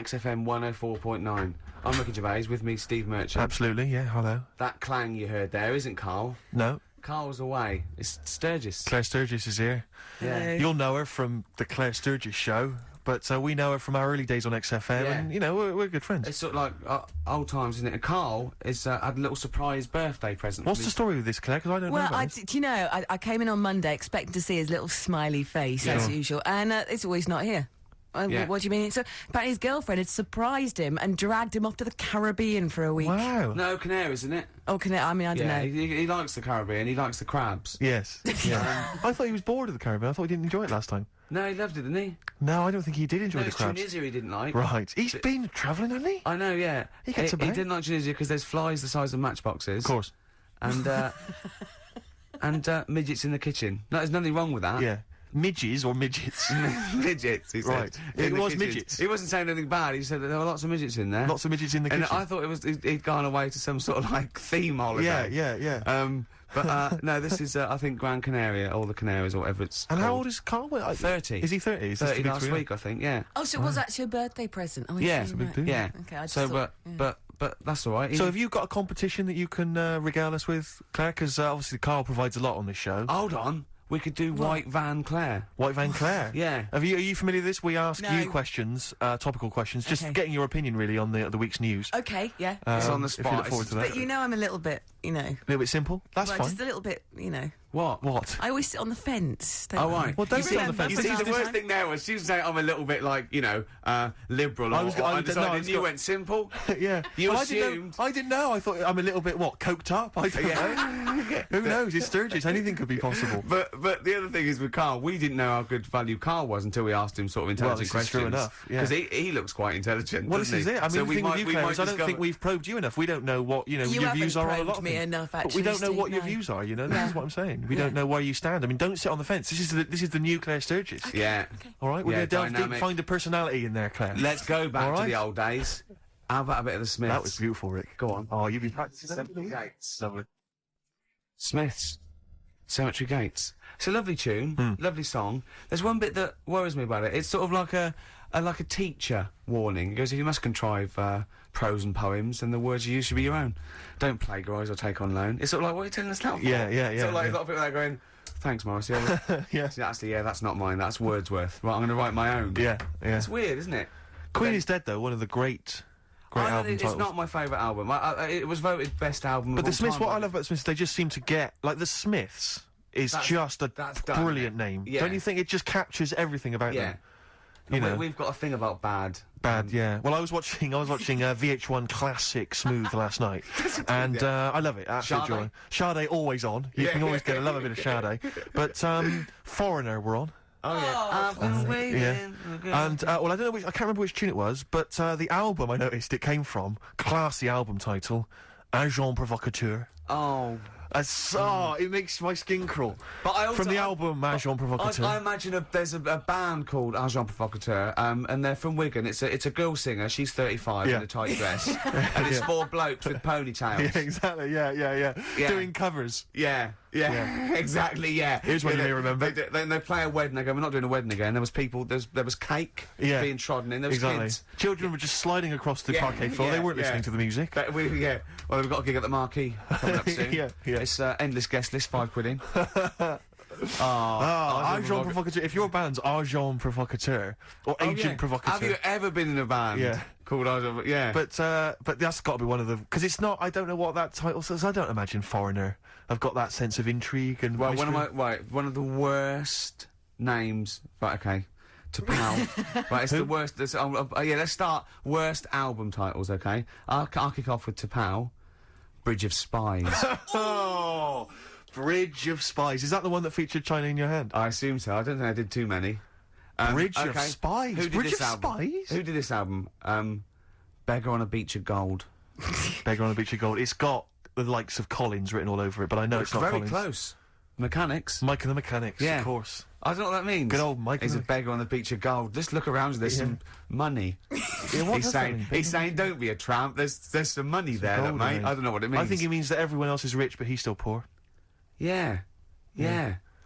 XFM 104.9. I'm Ricky Gervais, with me Steve Merchant. Absolutely, yeah, hello. That clang you heard there isn't Karl. No. Karl's away. It's Sturgess. Claire Sturgess is here. Yeah. You'll know her from the Claire Sturgess show, but we know her from our early days on XFM, Yeah. and, you know, we're good friends. It's sort of like old times, isn't it? And Karl is had a little surprise birthday present. What's the story with this, Claire? Because I don't know about this. Do you know, I came in on Monday expecting to see his little smiley face, as usual, and it's always not here. Yeah. What do you mean? So, apparently his girlfriend had surprised him and dragged him off to the Caribbean for a week. Wow. No, Canary, isn't it? Oh, I mean, I don't know. He likes the Caribbean, he likes the crabs. Yes. Yeah. I thought he was bored of the Caribbean. I thought he didn't enjoy it last time. No, he loved it, didn't he? No, I don't think he did enjoy No, the it's crabs. Tunisia he didn't like. Right. He's been travelling, hasn't he? I know, yeah. He gets He about. didn't like Tunisia because there's flies the size of matchboxes. Of course. And, and midgets in the kitchen. No, there's nothing wrong with that. Yeah. Midges or midgets? Midgets, he said. Right. In It the was kitchen. midgets. He wasn't saying anything bad, he said that there were lots of midgets in there. Lots of midgets in the And kitchen. I thought he'd gone away to some sort of, like, theme holiday. Yeah. But, no, this is, I think, Gran Canaria, or the Canaries, or whatever it's And how called. old is Karl? 30. Is he 30? Is this 30 the big last 3? week, I think, yeah. Oh, so it was actually a birthday present. Oh, I Yeah. see, It's a big deal. Yeah. Okay, I just So, thought, but that's alright. So have you got a competition that you can regale us with, Claire? Because obviously Karl provides a lot on this show. Hold on. We could do White Van Claire. White Van Claire. Yeah. Are you familiar with this? We ask No. you questions, topical questions, just Okay. getting your opinion really on the week's news. Okay, yeah. It's on the If you spot. look forward to that. But you know I'm a little bit, you know. A little bit simple. That's well, fine. just a little bit, you know. What? What? I always sit on the fence. Don't Oh, I? right. Well, don't You sit on the see- fence. You This see, is the the worst time. thing there was she was saying I'm a little bit like, you know, liberal I or was go- I undecided, no, I and was you go- went simple. Yeah. You Well, assumed. I didn't know. I thought I'm a little bit, what, coked up? I don't know. Who knows? It's Sturgess. Anything could be possible. But the other thing is with Karl, we didn't know how good value Karl was until we asked him sort of intelligent this is questions. true enough, yeah. Because he looks quite intelligent. Well, this doesn't is he? it. I mean, So the thing with you, Claire, is I don't discover- think we've probed you enough. We don't know what, you know, You your haven't views are on a probed lot of me things. enough, But we actually, don't know what Steve, your no. views are, you know? Yeah. This is what I'm saying. We don't know where you stand. I mean, don't sit on the fence. This is the new Claire Sturgess. Yeah. All right, we're Yeah, going to delve deep, dynamic. find a personality in there, Claire. Let's go back All to right. the old days. How about a bit of the Smiths? That was beautiful, Rick. Go on. Oh, you've been practicing that? Cemetery Gates. Lovely. Smiths. Cemetery Gates. It's a lovely tune, Hmm. lovely song. There's one bit that worries me about it. It's sort of like a teacher warning. It goes, if you must contrive prose and poems, then the words you use should be your own. Don't plagiarise or take on loan. It's sort of like, what are you telling us that for? Yeah. Sort of like yeah. a lot of people there going, thanks, Morris. Yeah, Yeah. actually, yeah, that's not mine. That's Wordsworth. Right, I'm going to write my own. Yeah. It's weird, isn't it? Queen is Dead, though, one of the great album It's titles. not my favourite album. It was voted best album. But of the all Smiths, time what I by- love about the Smiths, they just seem to get, like, the Smiths is That's- just a that's done, brilliant isn't it? name. Yeah. Don't you think it just captures everything about Yeah. them? You know, we've got a thing about bad. bad, yeah. Well, I was watching VH1 Classic Smooth last night, and I love it. Absolute Sade? joy. Sade always on. You Yeah. can always get a love a bit of Sade. But Foreigner were on. Oh yeah. I've been waiting. Yeah. And well, I don't know I can't remember which tune it was, but the album I noticed it came from, classy album title, Agent Provocateur. Oh. It makes my skin crawl. But I also From the album Agent Provocateur. I imagine there's a band called Agent Provocateur, and they're from Wigan. It's a girl singer. She's 35 Yeah. in a tight dress, and it's 4 blokes with ponytails. Yeah, exactly. Yeah. Doing covers. Yeah, exactly. Yeah. Here's what you they, may remember. Then they play a wedding. They go, "We're not doing a wedding again." There was people. There was cake being trodden in. There was exactly. kids. Children were just sliding across the parquet floor. They weren't listening to the music. Well, we've got a gig at the Marquee coming up soon. Yeah. It's endless guest list, £5 in. Agent Provocateur. If your band's Agent Provocateur or Agent Provocateur. Have you ever been in a band? Yeah. Called Agent? Yeah. But that's got to be one of the, because it's not. I don't know what that title says. I don't imagine Foreigner. I've got that sense of intrigue and. Well, mystery. one of the worst names. Right, okay. To pal. Right, it's the worst. Let's start worst album titles. Okay, I'll kick off with To Pal, Bridge of Spies. Oh, Bridge of Spies. Is that the one that featured China in Your Hand? I assume so. I don't think I did too many. Bridge of Spies. Who did Bridge this of album? Spies? Who did this album? Beggar on a Beach of Gold. Beggar on a Beach of Gold. It's got the likes of Collins written all over it, but I know it's not very Collins. close. Mechanics. Mike and the Mechanics, Yeah. of course. I don't know what that means. Good old Mike He's and a beggar on the beach of gold. Just look around, there's some money. Yeah, what he's does that saying, mean? he's saying, don't be a tramp, there's some money there, gold, mate. I mean. I don't know what it means. I think he means that everyone else is rich, but he's still poor. Yeah.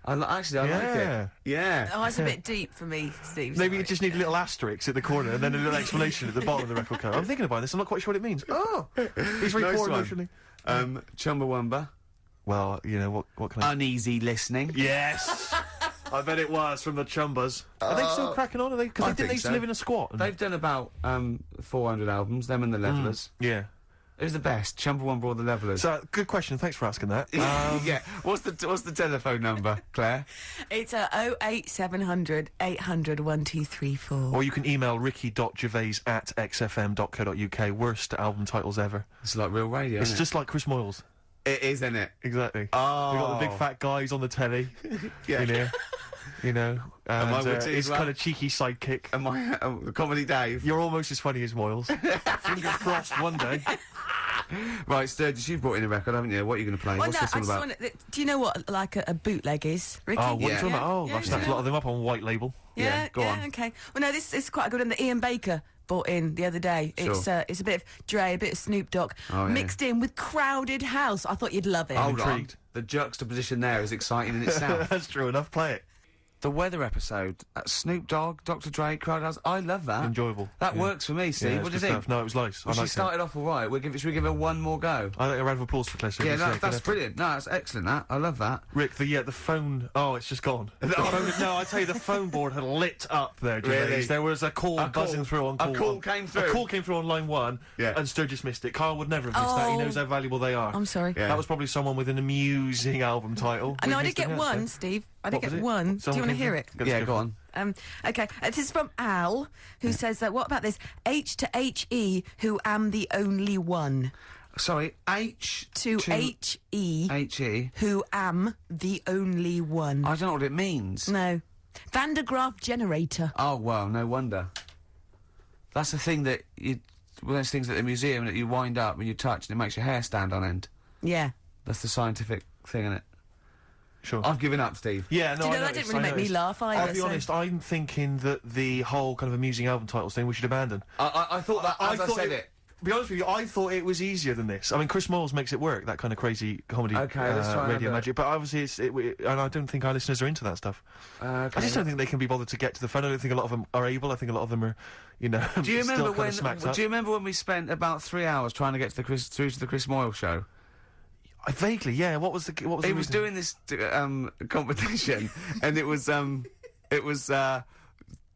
Actually, I like it. Yeah. Oh, it's a bit deep for me, Steve. Maybe sorry. you just need a little asterisk at the corner and then a little explanation at the bottom of the record cover. I'm thinking about this. I'm not quite sure what it means. Oh, he's very Nice poor one. emotionally. Chumbawamba. Well, you know what can I? Uneasy listening. Yes. I bet it was from the Chumbas. Are they still cracking on? Are they? Because I they think used to so. live in a squat. and- They've done about 400 albums. Them and the Levellers. Yeah. Who's the best? Chumbawamba or the Levellers? So, good question. Thanks for asking that. Yeah. What's the telephone number, Claire? It's 08700 800 1234. Or you can email ricky.gervais@xfm.co.uk. Worst album titles ever. It's like real radio. It's isn't just like Chris Moyles. it is, isn't it? Exactly. Oh. We got the big fat guys on the telly. Yeah. In here. You know. And I witty as his well? kind of cheeky sidekick. Am I Comedy Dave? You're almost as funny as Moyles. Fingers crossed one day. Right, Sturgess, you've brought in a record, haven't you? What are you going to play? Well, What's no, this I all just about? want do you know what, like, a bootleg is, Ricky? Oh, what are you Yeah. talking about? Oh, Yeah, I've snapped a yeah. lot of them up on white label. Yeah, go on. Okay. Well, no, this is quite a good one that Ian Baker bought in the other day. Sure. It's a bit of Dre, a bit of Snoop Dogg, Oh, yeah. mixed in with Crowded House. I thought you'd love it. Hold on. intrigued. The juxtaposition there is exciting in itself. That's true enough. Play it. The weather episode, Snoop Dogg, Dr. Dre, Crowd House, I love that. Enjoyable. That Yeah. works for me, Steve. Yeah, What do you it's good think? stuff. No, it was nice. Well, I she liked it. started off all right. Should we give her one more go? I think a round of applause for Claire. Yeah, Sturgess, that's good brilliant. No, that's excellent, that. I love that. Rick, the phone. Oh, it's just gone. The phone, no, I tell you, the phone board had lit up there. Gervais. Really? There was a call buzzing through on call. A call one. came through. A call came through on line 1. Yeah. And Sturgess missed it. Carl would never have missed that. He Oh. knows how valuable they are. I'm sorry. Yeah. That was probably someone with an amusing album title. No, I We did missed get it, one, yeah. Steve. I did What was get it? one. Do you Someone want to came hear through? it? Let's Yeah, go go for on. Okay, this is from Al, who says that, what about this? H to H-E, who am the only one. Sorry, H To H-E, H-E. who am the only one. I don't know what it means. No. Van de Graaff generator. Oh, well, no wonder. That's the thing that one of those things at the museum that you wind up and you touch and it makes your hair stand on end. Yeah. That's the scientific thing, isn't it? Sure. I've given up, Steve. Yeah, no, Do you know, I that noticed, didn't really I make me noticed. laugh either. I'll be so- honest, I'm thinking that the whole kind of amusing album titles thing we should abandon. I thought that as I thought said it. To be honest with you, I thought it was easier than this. I mean, Chris Moyles makes it work, that kind of crazy comedy Okay, let's try and radio have a- magic, but obviously and I don't think our listeners are into that stuff. I just don't think they can be bothered to get to the phone. I don't think a lot of them are able. I think a lot of them are, you know, Do you remember still kind of smacked up. Do you remember when we spent about 3 hours trying to get to through to the Chris Moyle show? Vaguely, yeah. What was the He the was reason? doing this competition, and it was song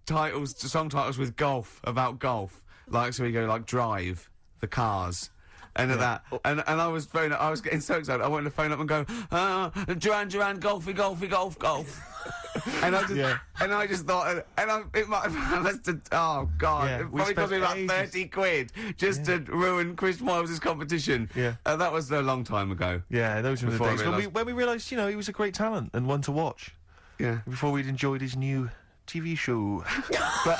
titles with golf, about golf. Like, so we go like Drive, the Cars, and that, and I was getting so excited. I wanted to phone up and go, Duran, golfy, golf. And I just thought, it might have lasted, oh God, Yeah, it we probably cost me spent about ages. 30 quid just to ruin Chris Moyles' competition. Yeah. That was a long time ago. Yeah, those were the Before I days realised- when we realised, you know, he was a great talent and one to watch. Yeah. Before we'd enjoyed his new TV show. But,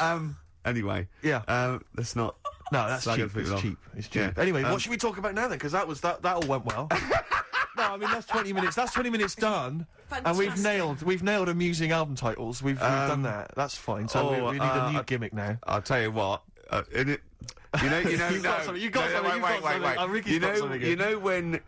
anyway. Yeah. Let's not. No, that's Slag cheap. other It's people off. cheap. It's cheap. Yeah. Anyway, what should we talk about now then? Because that all went well. No, I mean that's 20 minutes. That's 20 minutes done, and we've nailed amusing album titles. We've done that. That's fine. So we need a new gimmick now. I'll tell you what. In it, you know. You've got something, you've got something, you've got something. Ricky's got something You here. know when Here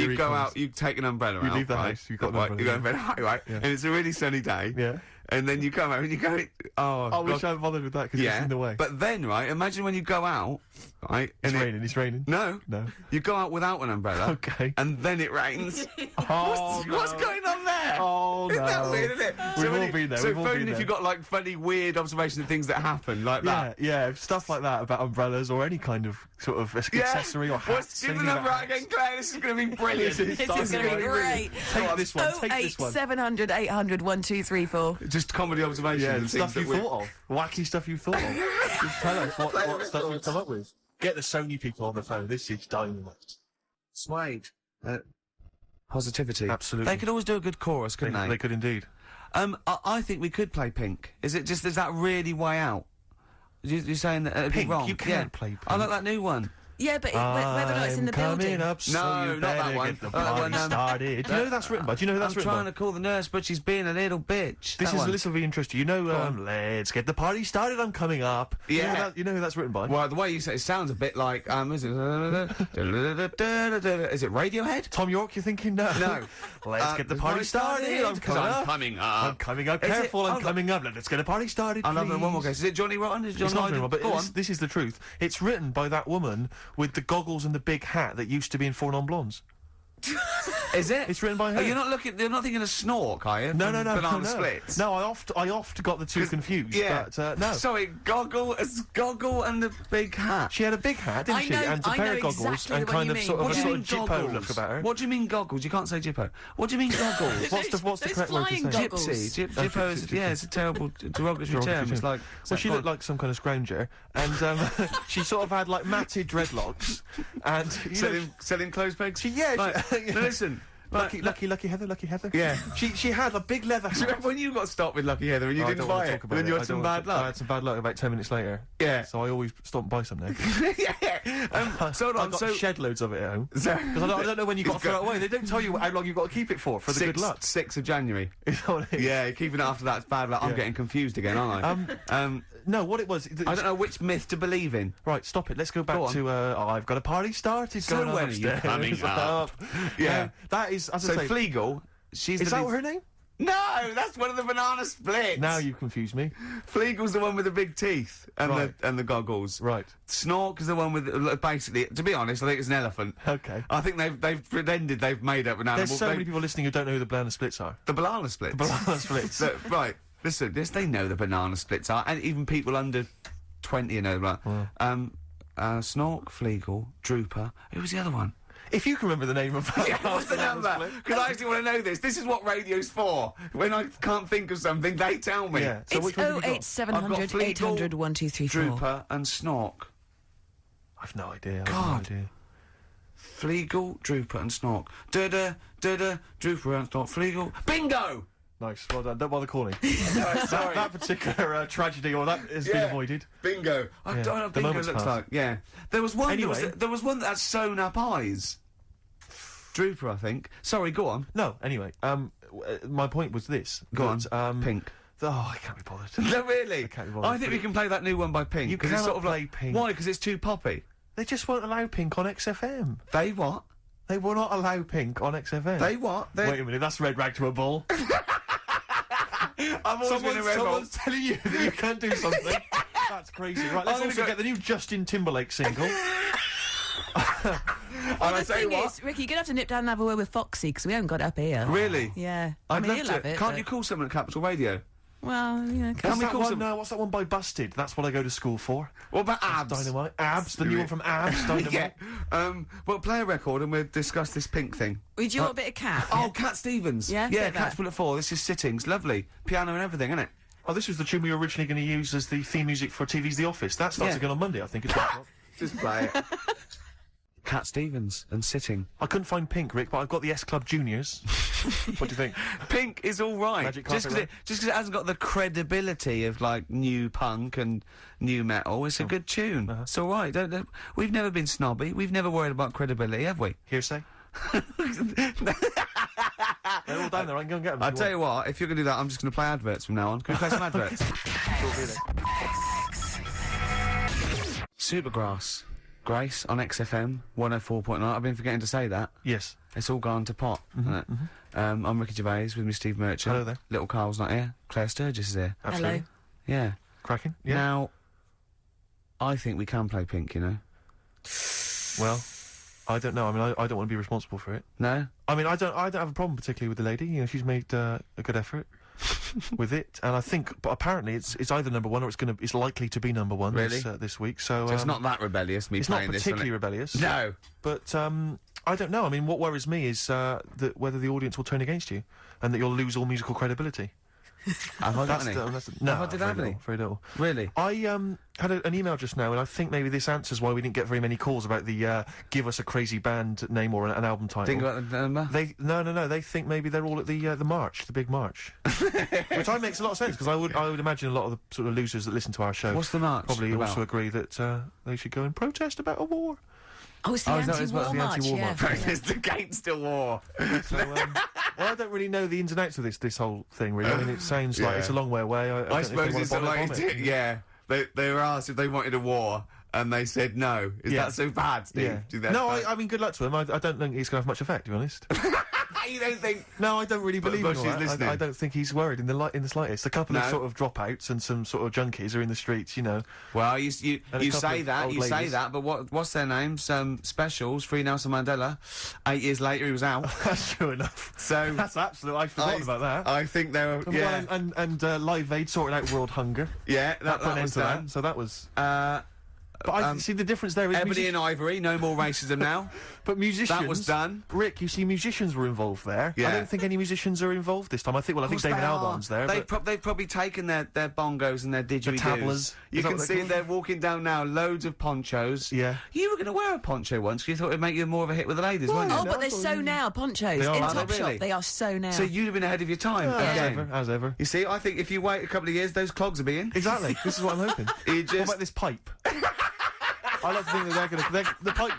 you he go comes. out, you take an umbrella You out, leave the right? house, you've got an Right, umbrella, you go to bed, right? Yeah. And it's a really sunny day. Yeah. And then you come out and you go, I God. wish I hadn't bothered with that because it's in the way. But then, right? Imagine when you go out, right? It's and raining. It's raining. No. No. You go out without an umbrella. Okay. And then it rains. Oh, What's going on there? Oh, Isn't that no. weird, isn't it? We've when all you- been there, So we've all phone been if there. you've got like funny, weird observations of things that happen, like Yeah, that. yeah, stuff like that about umbrellas or any kind of sort of accessory or hats. Give the anything number about out again, Claire. This is going to be brilliant. This is going to be great. Take this one. Take this one. 08700 800 1234. Just comedy observations. Yeah, and the things stuff you that we- thought of. Wacky stuff you thought of. Just tell us what stuff you've come up with. Get the Sony people on the phone. This is dynamite. Suede. Positivity. Absolutely. They could always do a good chorus, couldn't they? They could indeed. I think we could play Pink. Is that really way out? You're saying that it'd Pink? be wrong? You can't play I like Pink. that new one. Yeah, but whether or not it's in the building. Up, so No, not that one. Get the party started. Do you know who that's written by? Do you know who that's written by? I'm trying to call the nurse, but she's being a little bitch. This is a little bit interesting. You know, let's get the party started. I'm coming up. Yeah. You know who that's written by? Well, the way you say it sounds a bit like, is it Radiohead? Tom York, you're thinking? No. No. Let's get the party started. I'm coming up. I'm coming up. Careful, I'm coming up. Let's get the party started. I'll have one more guess. Is it Johnny Rotten? Is it John Lydon? But this is the truth. It's written by that woman with the goggles and the big hat that used to be in Four Non-Blondes. Is it? It's written by her. Oh, you're not thinking of Snork, are you? No. Banana Splits. No, I oft got the two confused. Yeah. But, no. Sorry, goggle and the big hat. She had a big hat, didn't she? And a pair of goggles and kind of sort of a Jippo look about her. What do you mean goggles? You can't say Jippo. What do you mean goggles? What's the correct word to say? Gypsy. Jippo is it's a terrible derogatory term. It's like she looked like some kind of scrounger, and she sort of had like matted dreadlocks and selling clothes pegs. Listen. Lucky Heather. Yeah. She had a big leather hat. Remember when you got stopped with Lucky Heather and you didn't buy it? And then you had some bad luck? I had some bad luck about 10 minutes later. Yeah. So I always stop and buy some now. Yeah. So I've got shed loads of it at home. Because I don't know when you've got to throw it away. They don't tell you how long you've got to keep it for the good luck. 6th of January. Is that what it is? Yeah, keeping it after that's bad luck. I'm getting confused again, aren't I? No, what it was... I don't know which myth to believe in. Right, stop it. Let's go back to, I've got a party started going on when upstairs. Are you coming up? Yeah. That is, as I say... Fleagle, is that her name? No, that's one of the Banana Splits. Now you've confused me. Fleagle's the one with the big teeth and the goggles. Right. Snork is the one with basically. To be honest, I think it's an elephant. Okay. I think they've pretended they've made up an animal. There's so many people listening who don't know who the Banana Splits are. The Banana Splits. The Banana Splits. Right. Listen, yes, they know the Banana Splits are, and even people under 20 know that. Snork, Fleagle, Drooper. Who was the other one? If you can remember the name of that. Yeah, what's the number? Because I actually want to know this. This is what radio's for. When I can't think of something, they tell me. Yeah. So it's 08700 800 1234. Drooper and Snork. I've no idea. God. Fleagle, Drooper and Snork. Da-da, Drooper and Snork. Fleagle. Bingo! Nice, well done. Don't bother calling. Sorry. That particular tragedy or that has been avoided. Bingo. I don't know what bingo looks like. Yeah. There was one. Anyway. There was one that had sewn up eyes. Drooper, I think. Sorry, go on. No. Anyway, my point was this. Go on. Pink. Oh, I can't be bothered. No, really. I can't be bothered. I think we can play that new one by Pink. You cannot sort of play Pink. Why? Because it's too poppy. They just won't allow Pink on XFM. They what? They will not allow Pink on XFM. They what? Wait a minute. That's red rag to a bull. Someone's telling you that you can't do something. That's crazy. Right, let's also get the new Justin Timberlake single. Well, the thing is, Ricky, you're going to have to nip down and have a word with Foxy, because we haven't got it up here. Really? Yeah. I'd love he'll to. have it. Can't you call someone at Capital Radio? Well, yeah. What's that one by Busted? That's what I go to school for. What about Abs? Dynamite. Abs, the new one from Abs, Dynamite. Yeah. Well, play a record and we'll discuss this Pink thing. Would you want a bit of Cat? Oh, Cat Stevens. Yeah? Yeah, Cat's Bullet 4. This is Sittings. Lovely. Piano and everything, isn't it? Oh, this was the tune we were originally going to use as the theme music for TV's The Office. That starts again on Monday, I think. Just play it. Cat Stevens and Sitting. I couldn't find Pink, Rick, but I've got the S Club Juniors. What do you think? Pink is all right. Magic Just because it hasn't got the credibility of, like, new punk and new metal, it's a good tune. It's all right. We've never been snobby. We've never worried about credibility, have we? Hearsay? They're all down there. I can go and get them. I'll tell you what, if you're going to do that, I'm just going to play adverts from now on. Can we play some adverts? Supergrass. Grace on XFM 104.9. I've been forgetting to say that. Yes. It's all gone to pot, isn't it? I'm Ricky Gervais with me, Steve Merchant. Hello there. Little Karls not here. Claire Sturgess is here. Absolutely. Hello. Yeah. Cracking. Yeah. Now, I think we can play Pink, you know. Well, I don't know. I mean, I don't want to be responsible for it. No? I mean, I don't have a problem particularly with the lady. You know, she's made a good effort with it, and I think, but apparently it's either number one or it's likely to be number one this week. So it's not that rebellious. It's not particularly rebellious. No, but I don't know. I mean, what worries me is that whether the audience will turn against you, and that you'll lose all musical credibility. Have I got any? No, Have I did have any? Very little. Really? I had an email just now, and I think maybe this answers why we didn't get very many calls about the give us a crazy band name or an album title. Think about the number? No. They think maybe they're all at the march, the big march, which makes a lot of sense because I would imagine a lot of the sort of losers that listen to our show. What's the march Probably about? also agree that they should go and protest about a war. Oh, it's the anti-war march, yeah. It's against the war. So, well, I don't really know the ins and outs of this whole thing, really. I mean, it sounds like it's a long way away. I suppose it's like, yeah. They were asked if they wanted a war, and they said no. Is that so bad, Steve? Yeah. No, I mean, good luck to him. I don't think it's going to have much effect, to be honest. You don't think? No, I don't really believe in all that. Listening. I don't think he's worried in the slightest. A couple of sort of dropouts and some sort of junkies are in the streets, you know. Well, you say that, but what's their names? Specials, Free Nelson Mandela. 8 years later, he was out. That's true enough. So that's absolute. I've forgotten about that. I think they were. Yeah, and Live Aid sorted out world hunger. Yeah, that put an end was to done. that. So that was. But I see the difference there is Ebony and Ivory, no more racism now. But musicians... That was done. Rick, you see musicians were involved there. Yeah. I don't think any musicians are involved this time. I think David Albarn's there. They've probably taken their bongos and their didgeridoos. The tablas. You can see they're walking down now, loads of ponchos. Yeah. You were going to wear a poncho once, because you thought it'd make you more of a hit with the ladies, weren't you? Oh, but they're so now, ponchos. In Topshop, really? They are so now. So you'd have been ahead of your time. As ever. You see, I think if you wait a couple of years, those clogs will be in. Exactly. This is what I'm hoping. What about this pipe? I like to think that the pipe.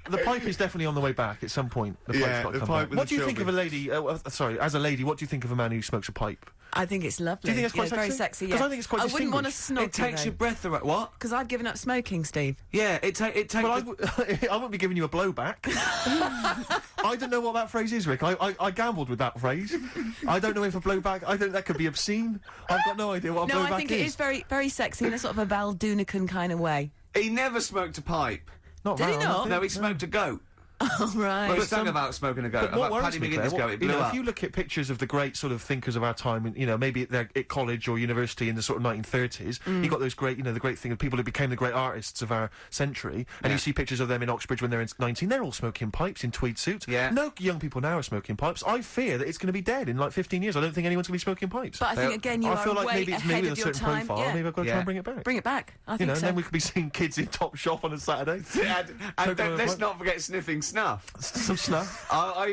The pipe is definitely on the way back at some point. The pipe's got to come back. What do you think of a lady? As a lady, what do you think of a man who smokes a pipe? I think it's lovely. Do you think it's quite sexy? Very sexy. Because I think it's quite. I wouldn't want to snog. It takes your breath away. What? Because I've given up smoking, Steve. Yeah, it takes. Well, I won't be giving you a blowback. I don't know what that phrase is, Rick. I gambled with that phrase. I don't know if a blowback. I think that could be obscene. I've got no idea what a blowback is. No, I think it is very, very sexy in a sort of a Val Dunican kind of way. He never smoked a pipe. Did he not? No, he smoked a goat. Oh, right. Well, he sang about smoking a goat. About Paddy McGuinness goat. It blew up. If you look at pictures of the great sort of thinkers of our time, you know, maybe they're at college or university in the sort of 1930s, you got those great, you know, the great thing of people who became the great artists of our century, and you see pictures of them in Oxbridge when they're 19, they're all smoking pipes in tweed suits. Yeah. No young people now are smoking pipes. I fear that it's going to be dead in like 15 years. I don't think anyone's going to be smoking pipes. But I think, again, you I feel are like way maybe it's me ahead with of a your certain time. profile. Yeah. Maybe I've got to try and bring it back. Bring it back. I think so. And then we could be seeing kids in Top Shop on a Saturday. and let's not forget sniffing snuff. Some snuff.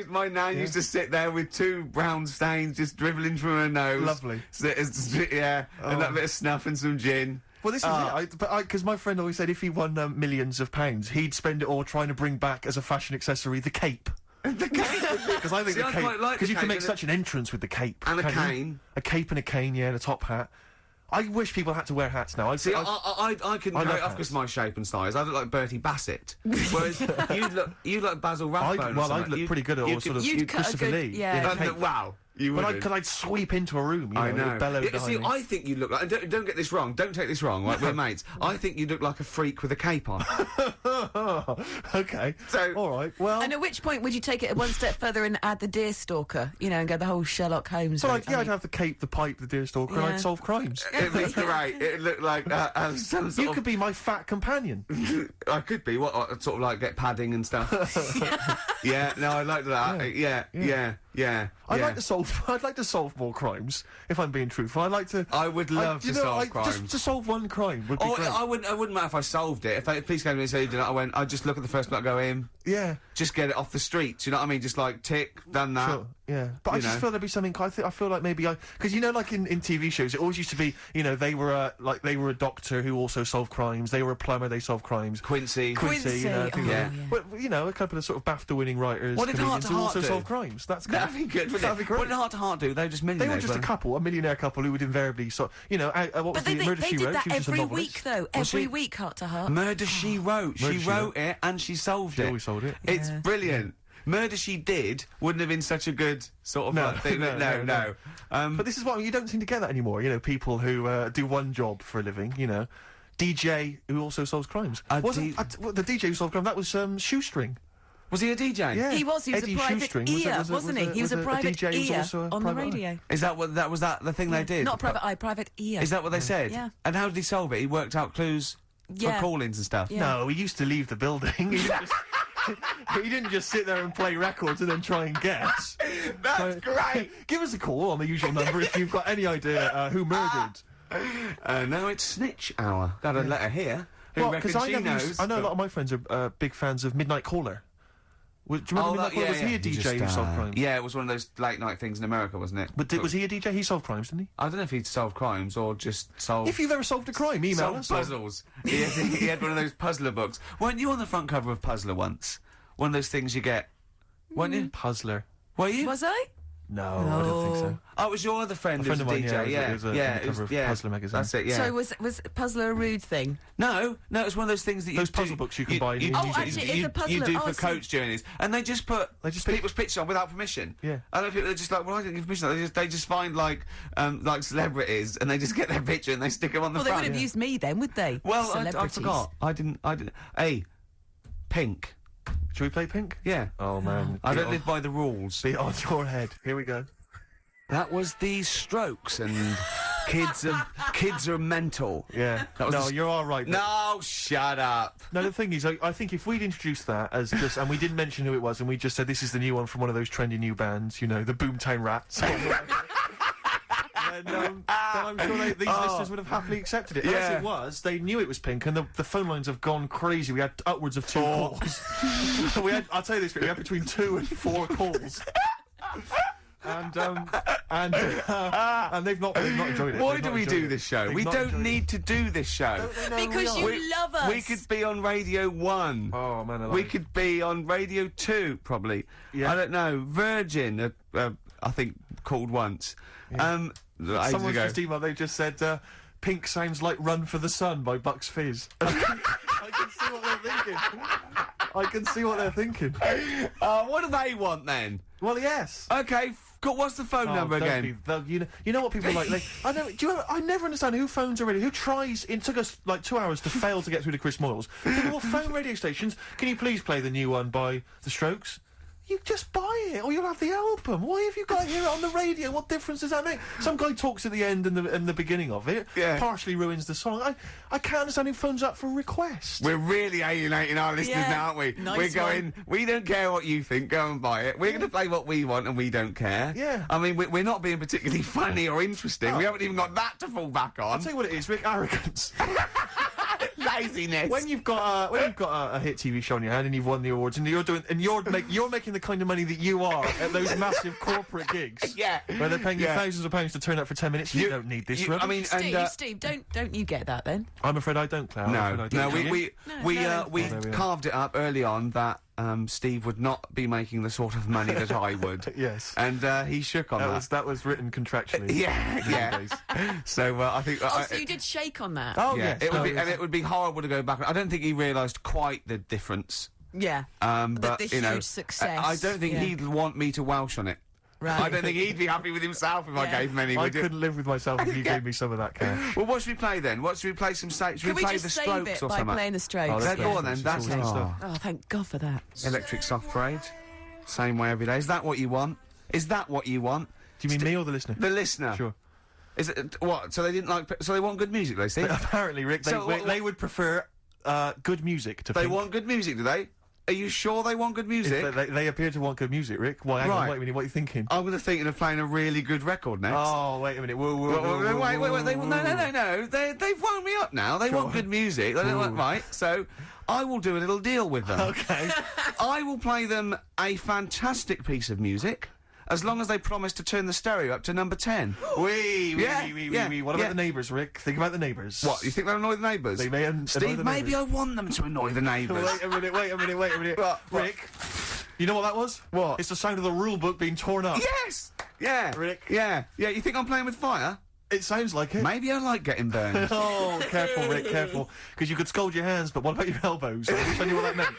My nan used to sit there with 2 brown stains just dribbling from her nose. Lovely. And that bit of snuff and some gin. Well, this is it. Because my friend always said if he won millions of pounds, he'd spend it all trying to bring back as a fashion accessory the cape. The cape? Because I think the cape... Because you can make such an entrance with the cape. And a cane. A cape and a cane, yeah, and a top hat. I wish people had to wear hats now. I couldn't carry it off because of my shape and size. I look like Bertie Bassett. Whereas you'd look Basil Rathbone. I'd look pretty good at all sort of Christopher Lee. Yeah. Wow. Because I'd sweep into a room, you know, I know. bellow See, I think you look like... And don't get this wrong. Don't take this wrong. Like, we're mates. I think you look like a freak with a cape on. Okay. So, all right, well... And at which point would you take it one step further and add the deerstalker, you know, and go the whole Sherlock Holmes route? I'd have the cape, the pipe, the deerstalker, and I'd solve crimes. It looked great. It looked like some sort You could be my fat companion. I could be. What, sort of like get padding and stuff? Yeah, no, I like that. Yeah. I'd like to solve more crimes, if I'm being truthful. I would love to solve crimes. Just to solve one crime would be great. I wouldn't matter if I solved it. If the police came to me and said, I'd just look at the first bloke, go in. Yeah. Just get it off the streets, you know what I mean? Just like, tick, done that. Sure, yeah. But I just feel there'd be something, I feel like maybe because you know, like in TV shows, it always used to be, you know, they were a doctor who also solved crimes, they were a plumber, they solved crimes. Quincy, you know, yeah. But, you know, a couple of sort of BAFTA-winning writers, what did Heart to who Heart also do? solve crimes. That'd be good, wouldn't That'd be great. What did Heart to Heart do? They were just millionaires. They were just a couple, a millionaire couple who would invariably you know, what was the Murder She Wrote? They did that every week, though. Every week, Heart to Heart. Murder She Wrote. She wrote it and she solved it. She always solved it. It's brilliant. Murder She Did wouldn't have been such a good sort of thing. No. But this is what you don't seem to get that anymore. You know, people who do one job for a living. You know, DJ who also solves crimes. The DJ who solved crime, that was Shoestring. Was he a DJ? Yeah. He was a private ear, wasn't he? He was a private ear on the radio. Is that what was that the thing they did? Not private eye, private ear. Is that what they said? Yeah. And how did he solve it? He worked out clues for call-ins and stuff. Yeah. No, he used to leave the building. He didn't just sit there and play records and then try and guess. That's great. Give us a call on the usual number if you've got any idea who murdered. Now it's snitch hour. Got a letter here. Who reckons she knows? I know a lot of my friends are big fans of Midnight Caller. Do you remember Midnight Caller? Was he a DJ who solved crimes? Yeah, it was one of those late night things in America, wasn't it? But was he a DJ? He solved crimes, didn't he? I don't know if he'd solved crimes or just solved... If you've ever solved a crime, email us. Puzzles. he had one of those puzzler books. Weren't you on the front cover of Puzzler once? One of those things you get... Weren't you? Puzzler. Were you? Was I? No, I don't think so. Oh, it was your other friend who was a DJ, It was Puzzler magazine. That's it, yeah. So was Puzzler a rude thing? No, it's one of those things that you Those puzzle books you can buy. Actually, it's a puzzler. You do for coach journeys, and they just put people's pictures on without permission. Yeah. I don't know if they're just like, well, I didn't give permission. They just find like celebrities, and they just get their picture and they stick them on the front. Well, they would have used me then, would they? Well, I forgot. I didn't. Hey, Pink. Shall we play Pink? Yeah. Oh man, I don't live by the rules. Be on your head. Here we go. That was the Strokes, and kids are mental. Yeah. No, you're all right. No, shut up. No, the thing is, I think if we'd introduced that as just, and we didn't mention who it was, and we just said this is the new one from one of those trendy new bands, you know, the Boomtown Rats. then I'm sure these listeners would have happily accepted it. Yeah. As it was, they knew it was Pink, and the phone lines have gone crazy. We had upwards of 2 calls. I'll tell you this, we had between 2 and 4 calls. And they've not enjoyed it. Why do we do this show? We don't need to do this show. Because you love us. We could be on Radio 1. Oh, man, alive. We could be on Radio 2, probably. Yeah. I don't know. Virgin, I think, called once. Yeah. Someone just emailed, they just said, Pink sounds like Run for the Sun by Bucks Fizz. I can see what they're thinking. What do they want, then? Well, yes. Okay, what's the phone number again? You know what people are like? I never understand who phones already. Who tries? It took us like 2 hours to fail to get through to Chris Moyles. People will phone radio stations. Can you please play the new one by The Strokes? You just buy it, or you'll have the album. Why have you got to hear it on the radio? What difference does that make? Some guy talks at the end and the beginning of it. Yeah. Partially ruins the song. I can't understand who phones up for a request. We're really alienating our listeners now, aren't we? Nice We're going, we don't care what you think, go and buy it. We're going to play what we want and we don't care. Yeah. I mean, we're not being particularly funny or interesting. Oh. We haven't even got that to fall back on. I'll tell you what it is, Rick, arrogance. Laziness. When you've got a hit TV show in your hand and you've won the awards and you're making the kind of money that you are at those massive corporate gigs, where they're paying you thousands of pounds to turn up for 10 minutes. You don't need this. I mean, Steve, don't you get that then? I'm afraid I don't, Claire. We carved it up early on that Steve would not be making the sort of money that I would. Yes. And he shook on that. That was written contractually. Yeah. So I think. So you did shake on that. Oh yeah. It would be horrible to go back. I don't think he realised quite the difference. Yeah. But the huge success. I don't think he'd want me to Welsh on it. Right. I don't think he'd be happy with himself if I gave him any. I couldn't live with myself if you gave me some of that cash. Well, what should we play then? Should we play some? Should we play the Strokes or something? By playing the Strokes. Go on then. That's Oh, thank God for that. Electric Soft Parade. Same way every day. Is that what you want? Do you mean me or the listener? The listener. Sure. Is it what? So they didn't like. So they want good music, they see. Apparently, Rick, they would prefer good music to. They want good music, do they? Are you sure they want good music? They appear to want good music, Rick. Why? Hang on, wait a minute. What are you thinking? I'm thinking of playing a really good record next. Oh, wait a minute. Wait. No. They've wound me up now. They want good music. They don't want, right. So I will do a little deal with them. Okay. I will play them a fantastic piece of music. As long as they promise to turn the stereo up to number 10. Wee. What about the neighbours, Rick? Think about the neighbours. What, you think they'll annoy the neighbours? They may annoy the Steve, neighbours. maybe I want them to annoy the neighbours. Wait a minute. What? Rick, you know what that was? What? It's the sound of the rule book being torn up. Yes! Yeah. Rick. Yeah, you think I'm playing with fire? It sounds like it. Maybe I like getting burned. Oh, careful, Rick, careful. Because you could scold your hands, but what about your elbows? I wish I knew what that meant.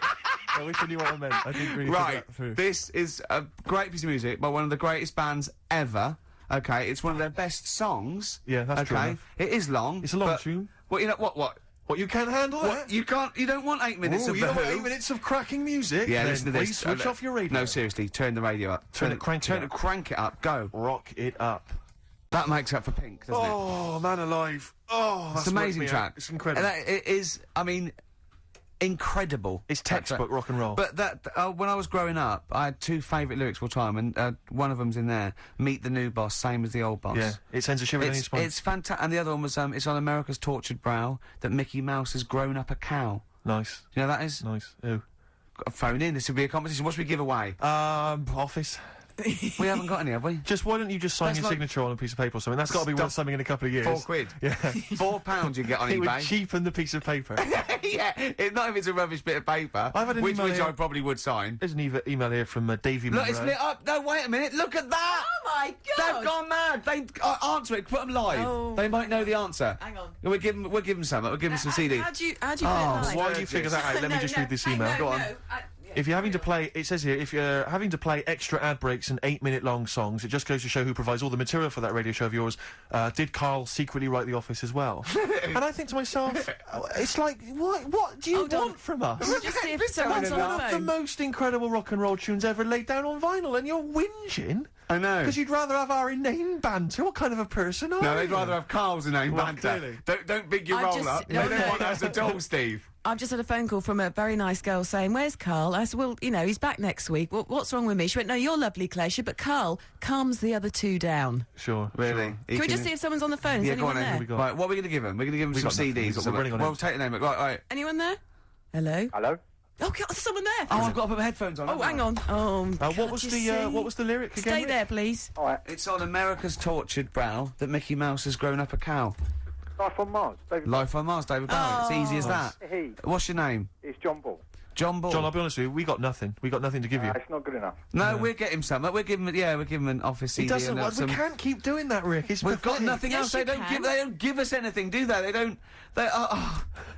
I didn't really think that through. This is a great piece of music by one of the greatest bands ever. Okay, it's one of their best songs. Yeah, that's true enough. It is long. It's a long tune. Well, you know what? What, you can't handle that? You can't. You don't want 8 minutes of you the don't want Who. 8 minutes of cracking music? Yeah, then listen to this. Please switch off your radio. No, seriously, turn the radio up. Crank it up. Go. Rock it up. That makes up for Pink, doesn't it? Oh, man alive. Oh, that's an amazing track. It's incredible. And it is. I mean, incredible. It's textbook rock and roll. But when I was growing up, I had two favourite lyrics of all time, and one of them's in there, meet the new boss, same as the old boss. Yeah, it sends a shiver down your spine. It's fantastic. And the other one was, it's on America's tortured brow that Mickey Mouse has grown up a cow. Nice. You know that is? Nice. Ooh. Phone in, this would be a competition. What should we give away? Office. We haven't got any, have we? Why don't you just sign That's your like signature on a piece of paper or something? That's got to be worth something in a couple of years. £4. Yeah. £4 you get on It would eBay. cheapen the piece of paper. Yeah, not if it's a rubbish bit of paper. I've had an which email here. I probably would sign. There's an email here from Davey Look, Monroe. it's lit up. No, wait a minute. Look at that. Oh my God! They've gone mad. They answer it. Put them live. Oh. They might know the answer. Hang on. We'll give them some. We'll give them some CD. How do you put it Oh, live? While you figure that out, let me just read this email. Go on. If you're having to play, it says here, if you're having to play extra ad breaks and 8-minute-long songs, it just goes to show who provides all the material for that radio show of yours. Did Karls secretly write The Office as well? And I think to myself, it's like, what do you want from us? We'll just see if someone's on One the of the phone. most incredible rock and roll tunes ever laid down on vinyl, and you're whinging? I know. Because you'd rather have our inane banter. What kind of a person are you? No, they'd rather have Karls inane Well, banter. clearly. Don't big your I roll just- up. no, They don't no. want us at all, Steve. I've just had a phone call from a very nice girl saying, "Where's Karl?" I said, "Well, he's back next week. What's wrong with me?" She went, "No, you're lovely, Claire." She said, "But Karl calms the other two down." Sure. Really? Can we just see if someone's on the phone? Is Yeah, go on anyone then. there? we got? Right, what are we going to give them? We're going to give them some got nothing. CDs or We're something. running on Well, it. take the name. Right. Anyone there? Hello? Hello? Oh, God, there's someone there. Oh, I've got to put my headphones on. Oh, haven't hang I? on. Oh, What was the lyric again? Stay there, please. All right. It's on America's tortured brow that Mickey Mouse has grown up a cow. Life on Mars. David. Life on Mars, David Bowie. It's easy as that. He. What's your name? It's John Ball. John Ball. John, I'll be honest with you, we got nothing. We got nothing to give you. It's not good enough. No, we'll get him some. We'll give him an office CD. He doesn't. and We can't keep doing that, Rick. It's We've got pathetic. nothing Yes, else. They you don't can. give us anything, do they? They don't.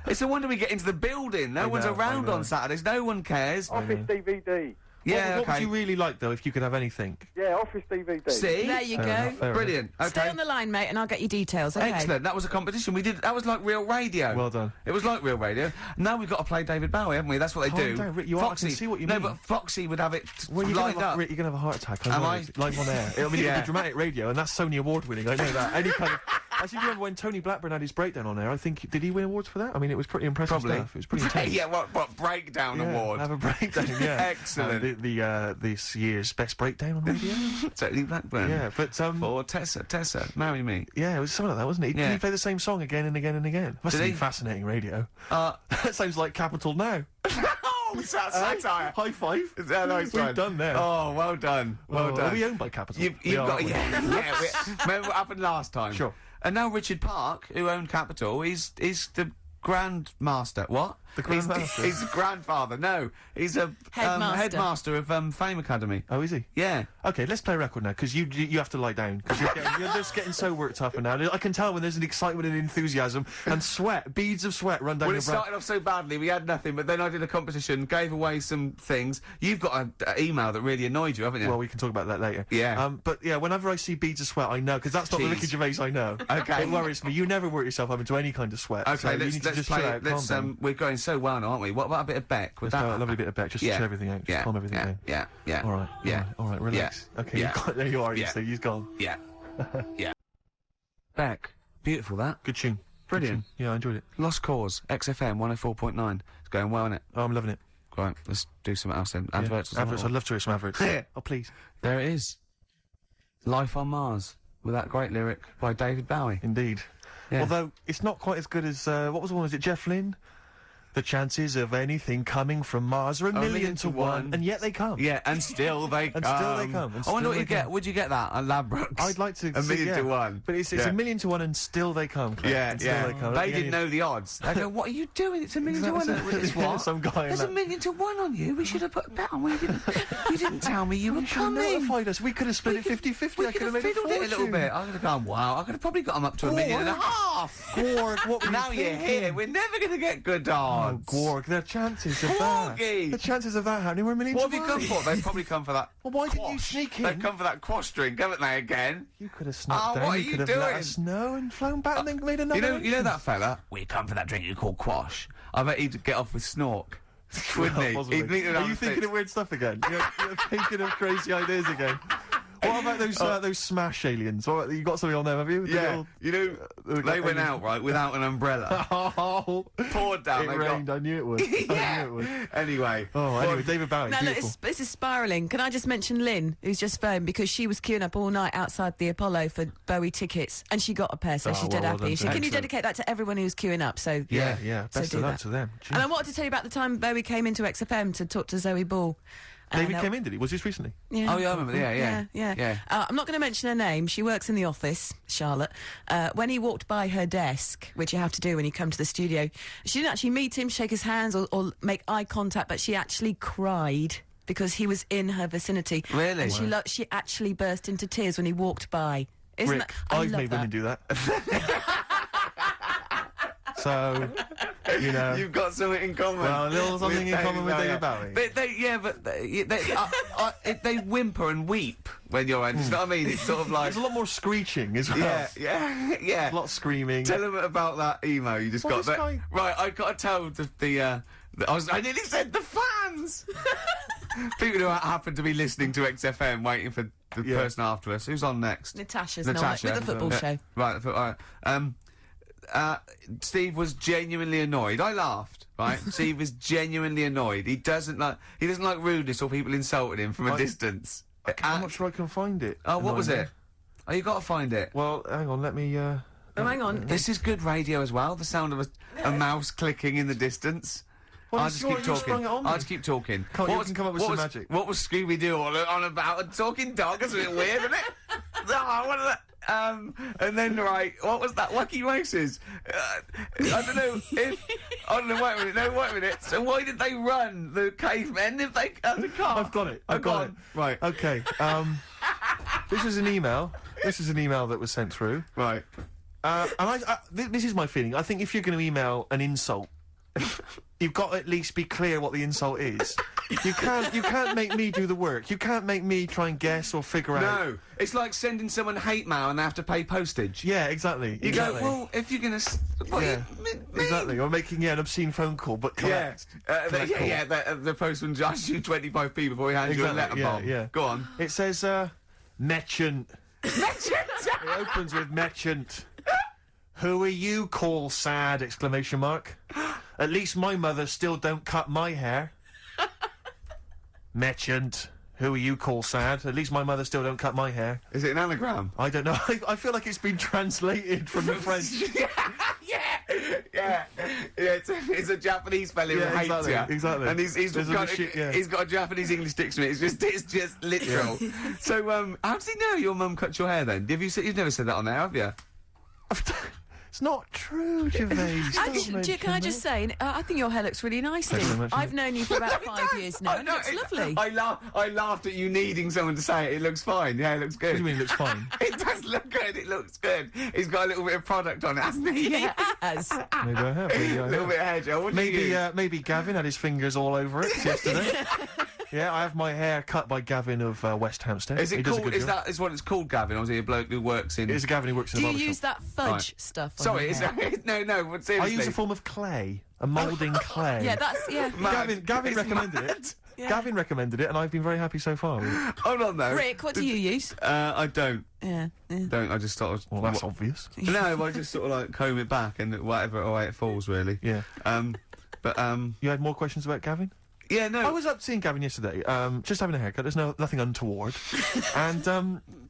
It's a wonder we get into the building. No one's know, around I know. on Saturdays. No one cares. Office DVD. Yeah, What okay. would you really like, though, if you could have anything? Yeah, Office DVD. See? There you Fair go. enough, fair Brilliant. Okay. Stay on the line, mate, and I'll get you details, okay? Excellent. That was a competition we did. That was like real radio. Well done. It was like real radio. Now we've got to play David Bowie, haven't we? That's what they Calm do. down, Rick, you are- I can Foxy. see what you no, mean. but Foxy would have it Well, you're lined gonna have, up. Rick, you're going to have a heart attack. Am I? Live on air. I mean, Yeah. it'll be dramatic radio, and that's Sony award-winning. I know that. Any kind of... Actually, do you remember when Tony Blackburn had his breakdown on air? I think... Did he win awards for that? I mean, it was pretty impressive Probably. stuff. It was pretty intense. Yeah, what breakdown Yeah, award? have a breakdown, yeah. Excellent. This year's best breakdown on radio. Totally Blackburn. Yeah, but For Tessa, marry me. yeah, it was something like that, wasn't it? Yeah. Can he play the same song again and again and again? Must Did have he? been fascinating radio. That sounds like Capital Now. Oh, it's that satire. High five. Yeah, nice We've one. done there. Oh, well done. Well done. Are we owned by Capital? You've We are, got, aren't we? remember what happened last time? Sure. And now Richard Park, who owned Capital, is the Grandmaster. What? The Grandmaster? He's the grandfather. No, he's a Headmaster. headmaster of Fame Academy. Oh, is he? Yeah. Okay, let's play a record now, because you have to lie down, because you're just getting so worked up and now. I can tell when there's an excitement and enthusiasm, and sweat, beads of sweat run down Well, your it brow. started off so badly, we had nothing, but then I did a competition, gave away some things. You've got an email that really annoyed you, haven't you? Well, we can talk about that later. Yeah. But yeah, whenever I see beads of sweat, I know, because that's not the Jeez. Ricky Gervais I know. Okay. It worries me. You never work yourself up into any kind of sweat. so Okay, you let's need to just play chill it. out, calm down. We're going so well now, aren't we? What about a bit of Beck? Would Let's play a lovely bit of Beck, just to chill everything out, just calm everything down. Yeah. All right. Yeah. All right. Relax. Yeah. Okay. Yeah. There you are. Yeah. You see, he's gone. Yeah. Yeah. Beck. Beautiful, that. Good tune. Brilliant. Good tune. Yeah, I enjoyed it. Lost Cause, XFM 104.9. It's going well, isn't it? Oh, I'm loving it. Right, let's do something else then. Adverts. Yeah. Adverts. I'd love to hear some adverts. Yeah. Oh, please. There it is. Life on Mars, with that great lyric by David Bowie. Indeed. Yeah. Although it's not quite as good as what was the one? Was it Jeff Lynne? The chances of anything coming from Mars are a million to one, and yet they come. Yeah, and still they come. And still they come, and I wonder still what you they get. come. Would you get that at Ladbrokes? I'd like to. A see, million yeah. to one. But it's Yeah. a million to one, and still they come. Claire. Yeah, And still yeah. They, come. They didn't know the odds. They go, what are you doing? It's a million to one. It's what? Some guy. There's a million to one on you. We should have put that on. You didn't tell me you were You should have coming. notified us. We could have split it 50-50. We I could have made fiddled it a little fortune. bit. I could have gone, wow. I could have probably got them up to a million and a half. Gorg, what were Now you you're thinking? here. We're never going to get good Oh, odds. Gorg, the chances of that. Gorgie. The chances of that happening were a million What to have you one. come for? They've probably come for that. Well, why didn't you quash. sneak in? They've come for that quash drink, haven't they, again? You could have snuck Oh, down. what are you you could have doing? let us know and flown back and then made another. You know that fella? We come for that drink you call quash. I bet he'd get off with snork. Wouldn't he? Possibly. He'd meet it Are on you the thinking sticks. of weird stuff again? You're thinking of crazy ideas again. What about those Smash aliens? What, you got something on them, have you? Yeah, you know, they went out, right, without an umbrella. Oh, Poured down. it rained, I knew it would. Yeah. I knew it would. Anyway. Oh, anyway, David Bowie, No, beautiful. look, this is spiralling. Can I just mention Lynn, who's just phoned because she was queuing up all night outside the Apollo for Bowie tickets, and she got a pair, so Oh, she's well dead done happy. to her. Can you Excellent. dedicate that to everyone who's queuing up? So Yeah, so best do of luck that. to them. Jeez. And I wanted to tell you about the time Bowie came into XFM to talk to Zoe Ball. David came in, did he? Was this recently? Yeah. Oh, yeah, I remember. Yeah. I'm not going to mention her name. She works in the office, Charlotte. When he walked by her desk, which you have to do when you come to the studio, she didn't actually meet him, shake his hands or make eye contact, but she actually cried because he was in her vicinity. Really? And she actually burst into tears when he walked by. Isn't Rick, that, I I've love made that. women do that. So, you know. You've got something in common. Well, a little something in common with David Bowie. They whimper and weep when you're on. You know what I mean? It's sort of like... There's a lot more screeching as well. Yeah. A lot of screaming. Tell them about that email you just Well, got. this guy- Right, I got to tell I nearly said the fans! People who happen to be listening to XFM waiting for the person after us. Who's on next? Natasha's Natasha. not with the football show. Right, all right. Steve was genuinely annoyed. I laughed, right? Steve was genuinely annoyed. He doesn't like rudeness or people insulting him from a distance. I'm not sure I can find it. Oh, what was Annoying. it? Oh, you got to find it. Well, hang on, let me, Oh, hang on. This is good radio as well. The sound of a mouse clicking in the distance. Well, I'll it's just your- keep you talking. sprung it on me. I'll just keep talking. Can't you can come up with some magic? What was Scooby-Doo on about? A talking dog? That's a bit weird, isn't it? Oh, what is that? And then, right, what was that? Wacky Mouses. I don't know if... I don't know, wait a minute. So why did they run, the cavemen, if they had a car? I've got it. I've got it. Right. Okay, this is an email. This is an email that was sent through. Right. And this is my feeling. I think if you're going to email an insult, you've got to at least be clear what the insult is. You can't make me do the work. You can't make me try and guess or figure out. No, it's like sending someone hate mail and they have to pay postage. Yeah, exactly. You exactly. go, well, if you're going to... Yeah, exactly. Or making an obscene phone call, but collect. Collect call. The postman charges you 25p before he hands you a letter bomb. Yeah. Go on. It says, merchant. Merchant! It opens with merchant. Who are you, call sad, exclamation mark. At least my mother still don't cut my hair. Merchant. Who are you, call sad? At least my mother still don't cut my hair. Is it an anagram? I don't know. I feel like it's been translated from the French. Yeah. It's a Japanese fella who hates exactly, you. Exactly. And he's got a Japanese English dictionary. It's just literal. So, how does he know your mum cut your hair then? You've never said that on there, have you? It's not true, Gervais. Actually, can I just say, I think your hair looks really nice, Thanks Steve. very much, I've known you for about 5 years now. It looks lovely. I laughed at you needing someone to say it. It looks fine. Yeah, it looks good. What do you mean it looks fine? It does look good. It looks good. He's got a little bit of product on it, hasn't he? Yes. Maybe I have. A little bit of hair gel. What do you use? Maybe Gavin had his fingers all over it yesterday. Yeah, I have my hair cut by Gavin of West Hampstead. Is it He does a called? good Is job. that what it's called, Gavin? Or is he a bloke who works in? It's a Gavin who works in Do a you barber use shop. that fudge stuff on Sorry, your it's hair? no. But I seriously, use a form of clay, a moulding clay. Yeah, that's... Yeah. Mad. Gavin It's recommended mad. it. Yeah. Gavin recommended it, and I've been very happy so far. Hold on though. Rick, what do you use? I don't. Yeah. Don't. I just sort of. Well, that's obvious. No, I just sort of like comb it back and whatever way it falls, really. Yeah. But You had more questions about Gavin? yeah, no. I was up seeing Gavin yesterday, just having a haircut. There's nothing untoward, and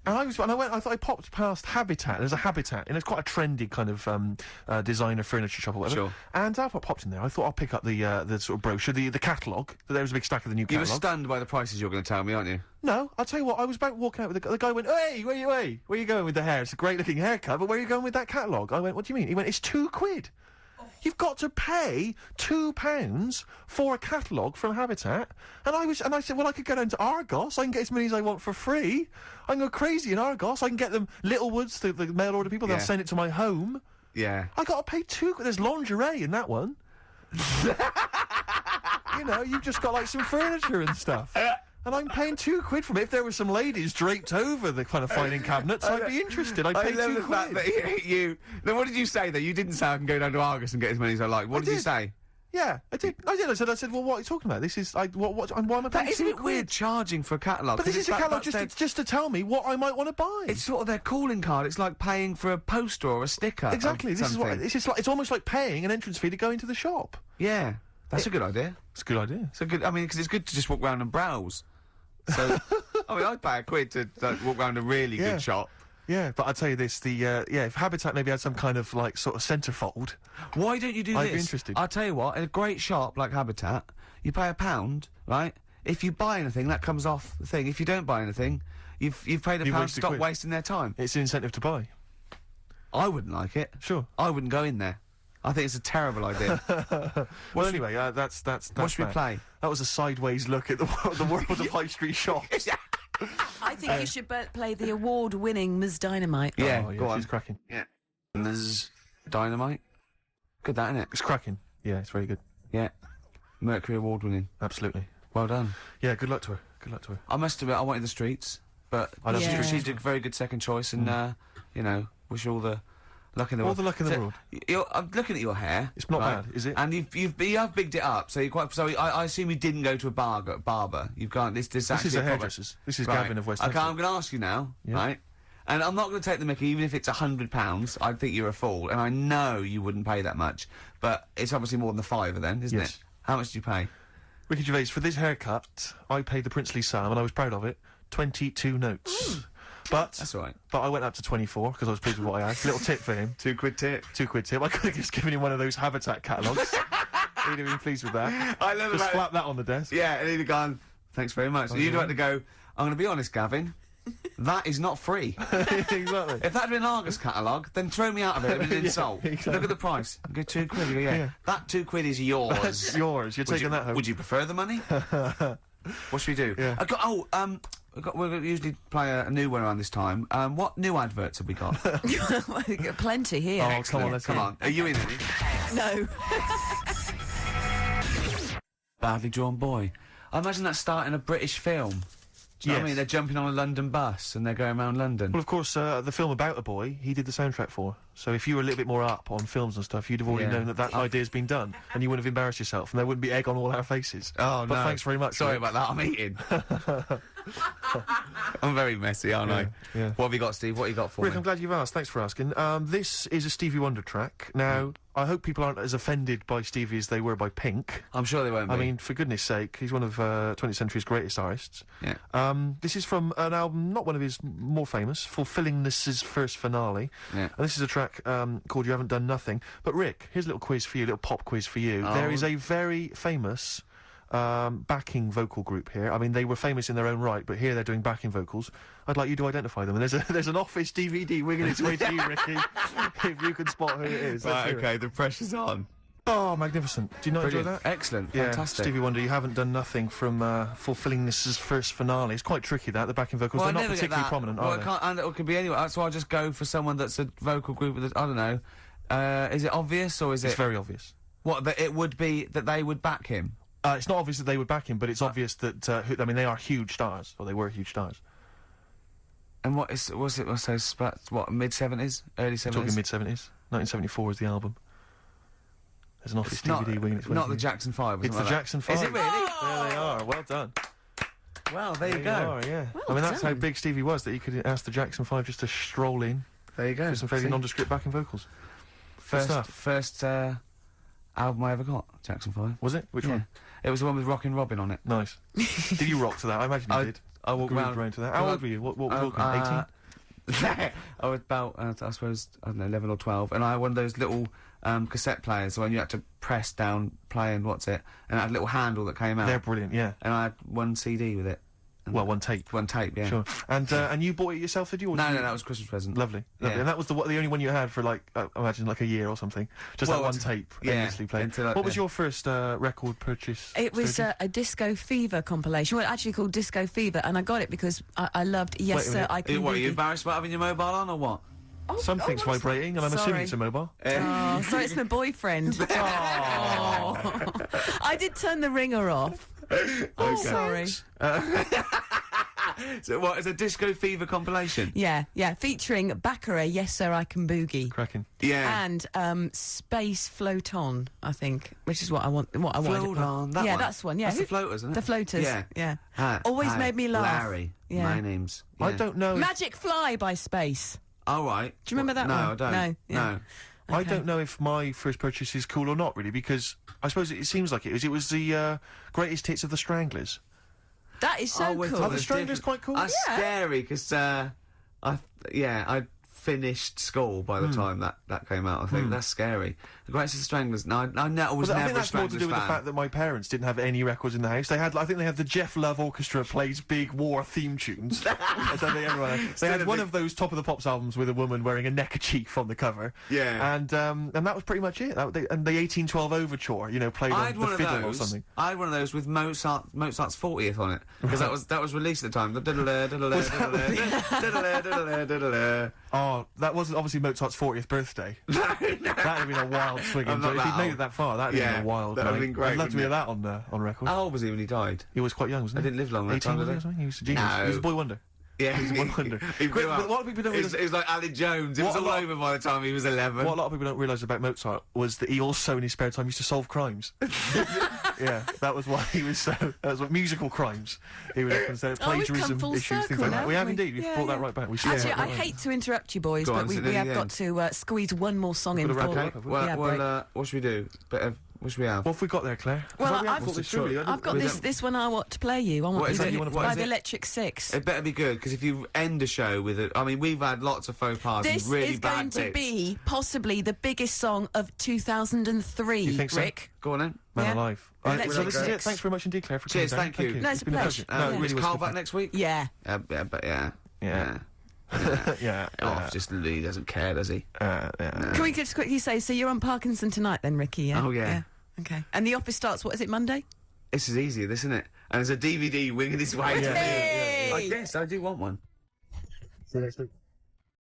I thought I popped past Habitat. There's a Habitat, and it's quite a trendy kind of designer furniture shop or whatever. Sure. And I popped in there. I thought I'll pick up the sort of brochure, the catalogue. There was a big stack of the new You were catalogue. stunned by the prices you're going to tell me, aren't you? No, I'll tell you what. I was about walking out with the guy. Went, "Hey, where you going with the hair? It's a great looking haircut, but where are you going with that catalogue?" I went, "What do you mean?" He went, "It's £2. You've got to pay £2 for a catalogue from Habitat." And I said, well, I could go down to Argos. I can get as many as I want for free. I can go crazy in Argos. I can get them Littlewoods, the mail order people. Yeah. They'll send it to my home. Yeah. I got to pay There's lingerie in that one. You know, you've just got like some furniture and stuff. And I'm paying £2 from it. If there were some ladies draped over the kind of filing cabinets, I'd be interested. I'd pay I love £2. the fact that you... Then what did you say, though? You didn't say I can go down to Argos and get as many as I like. What did you say? Yeah, I did. I said, well, what are you talking about? This is, why am I paying That is a bit 2 weird quid? charging for a catalogue. But this is a catalogue just to tell me what I might want to buy. It's sort of their calling card. It's like paying for a poster or a sticker. Exactly. Of This is what. something. It's almost like paying an entrance fee to go into the shop. Yeah, that's a good idea. It's a good idea. It's a good. I mean, because it's good to just walk around and browse. So, I mean, I'd pay £1 to walk around a really good shop. Yeah, but I'll tell you this, if Habitat maybe had some kind of, like, sort of centrefold... Why don't you do this? I'd be interested. I'll tell you what, in a great shop like Habitat, you pay £1, right? If you buy anything, that comes off the thing. If you don't buy anything, you've paid £1 to stop wasting their time. It's an incentive to buy. I wouldn't like it. Sure. I wouldn't go in there. I think it's a terrible idea. Well, anyway, that's what should we play? That was a sideways look at the world of high street shops. I think you should play the award-winning Ms. Dynamite. Yeah, oh, go on. She's cracking. Yeah. Ms. Dynamite. Good, that, isn't it? It's cracking. Yeah, it's very good. Yeah. Mercury Award winning. Absolutely. Well done. Yeah, good luck to her. Good luck to her. I must admit, I wanted the Streets, but I love the Streets. she's a very good second choice, and you know, wish you all the luck in the world. All the luck in the world. I'm looking at your hair. It's not bad, is it? And you have bigged it up, so you're quite. So I assume you didn't go to a barber. You've gone. This This actually is a hairdresser's. This is Gavin of West. Okay, I'm going to ask you now, right? And I'm not going to take the mickey, even if it's £100. I'd think you're a fool, and I know you wouldn't pay that much. But it's obviously more than the £5 then, isn't it? How much did you pay? Ricky Gervais, for this haircut, I paid the princely Sam, and I was proud of it. 22 notes. But That's all right. But I went up to 24 because I was pleased with what I had. Little tip for him. £2 tip. £2 tip. I could have just given him one of those Habitat catalogues. He'd have been pleased with that. I love just about flap that on the desk. Yeah, and he'd have gone, thanks very much. You'd like to go, I'm going to be honest, Gavin, that is not free. Exactly. If that had been an Argus catalogue, then throw me out of it. It was an insult. exactly. Look at the price. Go £2. You go, yeah. That £2 is yours. That's yours. You're taking that home. Would you prefer the money? What should we do? Yeah. We'll usually play a new one around this time. What new adverts have we got? We've got plenty here. Oh, come on, let's Come on. Are you in any? No. Badly Drawn Boy. I imagine that's starting a British film. Do you know what I mean? They're jumping on a London bus and they're going around London. Well, of course, the film about a boy, he did the soundtrack for. So if you were a little bit more up on films and stuff, you'd have already known that idea's been done, and you wouldn't have embarrassed yourself, and there wouldn't be egg on all our faces. Oh, but no. thanks very much. Sorry Rick. about that, I'm eating. I'm very messy, aren't I? Yeah. What have you got, Steve? What have you got for Rick, me? I'm glad you've asked. Thanks for asking. This is a Stevie Wonder track. Now, I hope people aren't as offended by Stevie as they were by Pink. I'm sure they won't be. I mean, for goodness sake, he's one of 20th century's greatest artists. Yeah. This is from an album, not one of his more famous, Fulfillingness's first finale. Yeah. And this is a track called You Haven't Done Nothing. But Rick, here's a little quiz for you, a little pop quiz for you. Oh. There is a very famous backing vocal group here. I mean, they were famous in their own right, but here they're doing backing vocals. I'd like you to identify them. And there's an Office DVD winging its way to you, Ricky, if you can spot who it is. Let's hear it. the pressure's on. Oh, magnificent. Do you not enjoy Brilliant. that? Excellent. Yeah, Fantastic. Stevie Wonder, You Haven't Done Nothing from Fulfillingness's first finale. It's quite tricky, that, the backing vocals. They're not particularly prominent, are they? And it could be anywhere. So I'll just go for someone that's a vocal group with, I don't know. Is it obvious or is It's it... very obvious. What, that it would be that they would back him? It's not obvious that they would back him, but it's obvious that, I mean, they are huge stars. Or they were huge stars. And what is... Was it... What, mid-70s? Early 70s? Talking mid-70s. 1974 is the album. There's an Office DVD winging its way. Not to the you. Jackson 5 or It's the something like Jackson that. 5. Is it really? There they are. Well done. Well, there you There go. you are, yeah. Well I mean, that's how done. big Stevie was, that you could ask the Jackson 5 just to stroll in There you go. with some fairly See? nondescript backing vocals. First album I ever got, Jackson 5. Was it? Which one? It was the one with Rockin' Robin on it. Nice. Did you rock to that? I imagine you did. I walked Grooved around to that. How old were you? What were we talking? 18? I was about, I suppose, I don't know, 11 or 12, and I had one of those little cassette players when you had to press down play and what's it, and it had a little handle that came out. They're brilliant, yeah. And I had one CD with it. Well, one tape. One tape, yeah. Sure. And you bought it yourself, did you? Or No, did no, you... that was a Christmas present. Lovely. Lovely. Yeah. And that was the only one you had for, like, I imagine, like a year or something. Just Well, that one it's- tape, yeah, endlessly played. until I- What was yeah. your first record purchase? It was Sturgess? a Disco Fever compilation. Well, actually called Disco Fever, and I got it because I loved Yes Wait a Sir, minute. I Can What, are you Boogie. embarrassed about having your mobile on, or what? Something's vibrating, and I'm assuming Sorry. it's a mobile. Oh, sorry, it's my boyfriend. Oh. I did turn the ringer off. Oh, sorry. So what, it's a Disco Fever compilation? Yeah, featuring Baccarat, Yes Sir, I Can Boogie. Cracking. Yeah. And Space Float On, I think, which is what I want. Float On, that yeah, one? that's one. Yeah, That's the Floaters, isn't it? The Floaters. Yeah. Always made me laugh. Larry. Yeah. My name's. Yeah. I don't know. Magic Fly by Space. All right. Do you remember that no, one? I don't. No, yeah. No. I don't know if my first purchase is cool or not, really, because I suppose it seems like it was. It was the greatest hits of the Stranglers. That is so cool. Are the Stranglers quite cool? That's scary because I finished school by the time that came out. I think that's scary. The Greatest of the Stranglers. No, I was I never think a that's more to do with the fan. fact that my parents didn't have any records in the house. They had, I think, they had the Jeff Love Orchestra plays big war theme tunes. That's how they had one of those Top of the Pops albums with a woman wearing a neckerchief on the cover. Yeah. And that was pretty much it. And the 1812 Overture, you know, played on the fiddle or something. I had one of those with Mozart's 40th on it because that was released at the time. Oh, that wasn't obviously Mozart's 40th birthday. That'd have been a wild swinging. If he'd made it that far, that'd have been a wild. That'd have been great. I'd love to hear that on record. How old was he when he died? He was quite young, wasn't he? I didn't live long that 18 time, was did he, I? or something? He was a genius. No. He was a boy wonder. Yeah, he was a boy wonder. He blew But up. what people don't realise. It was like Ali Jones. It was all over by the time he was 11. What a lot of people don't realise about Mozart was that he also, in his spare time, used to solve crimes. Yeah, that was why he was so. That was what musical crimes. He was often plagiarism full issues, things circle like that. now, We have haven't we? indeed. We've Yeah, brought that yeah. right back. We Actually, I hate to interrupt you, boys, Go but on, we sit near have the got end. to squeeze one more song in Got to for wrap it up. What should we do? What should we have? What have we got there, Claire? Well, I've got this one I want to play you. I want What is you that to you wanna by play? the Electric Six. It better be good because if you end a show with it, I mean, we've had lots of faux pas This and really is bad going to bits. be possibly the biggest song of 2003. You think so? Rick? Go on then. Man Yeah. alive. Electric So this is it. Six. Thanks very much indeed, Claire, for Cheers, coming down. thank you. No, it's a been pleasure. No, it really Is was Carl good back fun. next week? Yeah. Yeah. Yeah. He doesn't care, does he? Can we just quickly say, so you're on Parkinson tonight then, Ricky, yeah? Oh, yeah. Okay. And The Office starts, what is it, Monday? This is easier, this, isn't it? And there's a DVD winging its way to me. Hey! I guess I do want one. See you next week.